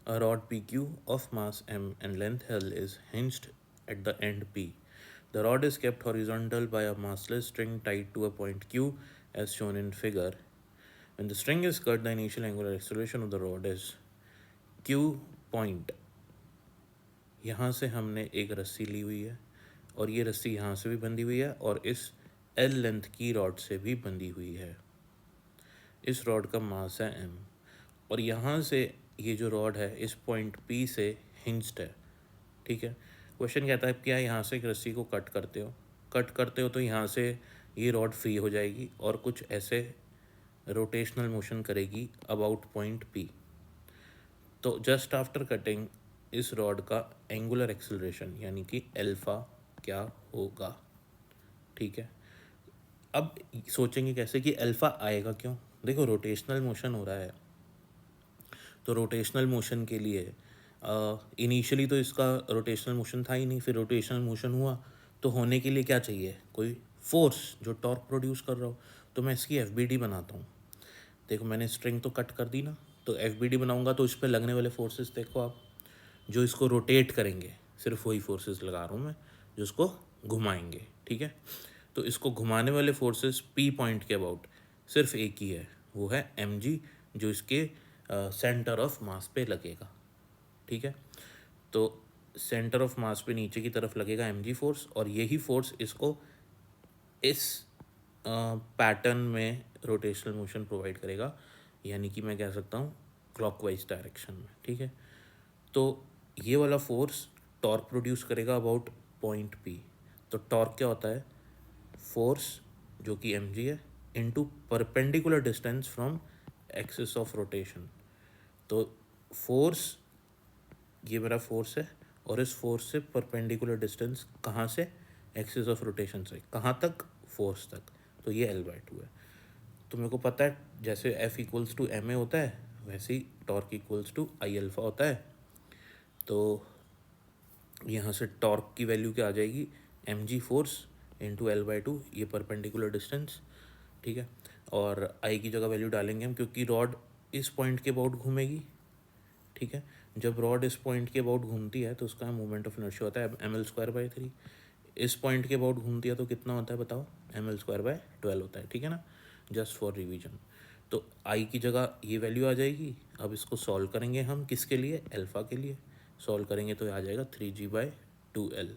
A rod PQ of mass M and length L is hinged at the end P. The rod is kept horizontal by a massless string tied to a point Q as shown in figure. When the string is cut, the initial angular acceleration of the rod is Q point. यहाँ से हमने एक रस्सी ली हुई है और ये रस्सी यहाँ से भी बंधी हुई है और इस L लेंथ की रॉड से भी बंधी हुई है। इस रॉड का मास है M और यहाँ से ये जो रॉड है इस पॉइंट P से हिंज्ड है। ठीक है, क्वेश्चन कहता है क्या यहाँ से एक रस्सी को कट करते हो तो यहाँ से ये रॉड फ्री हो जाएगी और कुछ ऐसे रोटेशनल मोशन करेगी अबाउट पॉइंट P। तो जस्ट आफ्टर कटिंग इस रॉड का एंगुलर एक्सेलरेशन यानी कि अल्फा क्या होगा। ठीक है, अब सोचेंगे कैसे कि अल्फा आएगा क्यों। देखो रोटेशनल मोशन हो रहा है तो रोटेशनल मोशन के लिए इनिशियली तो इसका रोटेशनल मोशन था ही नहीं, फिर रोटेशनल मोशन हुआ तो होने के लिए क्या चाहिए, कोई फोर्स जो टॉर्क प्रोड्यूस कर रहा हो। तो मैं इसकी एफ बनाता हूँ। देखो मैंने स्ट्रिंग तो कट कर दी ना, तो एफ बनाऊँगा तो इस पर लगने वाले फोर्सेस देखो आप, जो इसको रोटेट करेंगे सिर्फ वही फोर्सेस लगा रहा हूँ मैं जो इसको घुमाएंगे। ठीक है, तो इसको घुमाने वाले फोर्सेस पी पॉइंट के अबाउट सिर्फ एक ही है, वो है एम जी, जो इसके सेंटर ऑफ मास पे लगेगा। ठीक है, तो सेंटर ऑफ मास पे नीचे की तरफ लगेगा एम जी फोर्स और यही फोर्स इसको इस पैटर्न में रोटेशनल मोशन प्रोवाइड करेगा, यानी कि मैं कह सकता हूँ क्लॉकवाइज डायरेक्शन में। ठीक है, तो ये वाला फोर्स टॉर्क प्रोड्यूस करेगा अबाउट पॉइंट पी। तो टॉर्क क्या होता है, फोर्स जो कि एम जी है into perpendicular distance from axis of rotation. तो फोर्स, ये मेरा फोर्स है और इस फोर्स से परपेंडिकुलर डिस्टेंस कहाँ से, एक्सिस ऑफ रोटेशन से कहाँ तक, फोर्स तक, तो ये L/2 है। तो मेरे को पता है जैसे F equals to M A होता है वैसे ही torque equals to I alpha होता है। तो यहाँ से टॉर्क की वैल्यू क्या आ जाएगी, M G force into L/2, ये परपेंडिकुलर डिस्टेंस। ठीक है, और आई की जगह वैल्यू डालेंगे हम क्योंकि रॉड इस पॉइंट के अबाउट घूमेगी। ठीक है, जब रॉड इस पॉइंट के अबाउट घूमती है तो उसका मोमेंट ऑफ इनर्शिया होता है mL²/3। इस पॉइंट के अबाउट घूमती है तो कितना होता है बताओ, mL²/12 होता है। ठीक है ना, जस्ट फॉर रिवीजन। तो आई की जगह ये वैल्यू आ जाएगी। अब इसको सॉल्व करेंगे हम किसके लिए, अल्फ़ा के लिए। सॉल्व करेंगे तो आ जाएगा 3g/2L।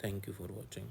Thank you for watching.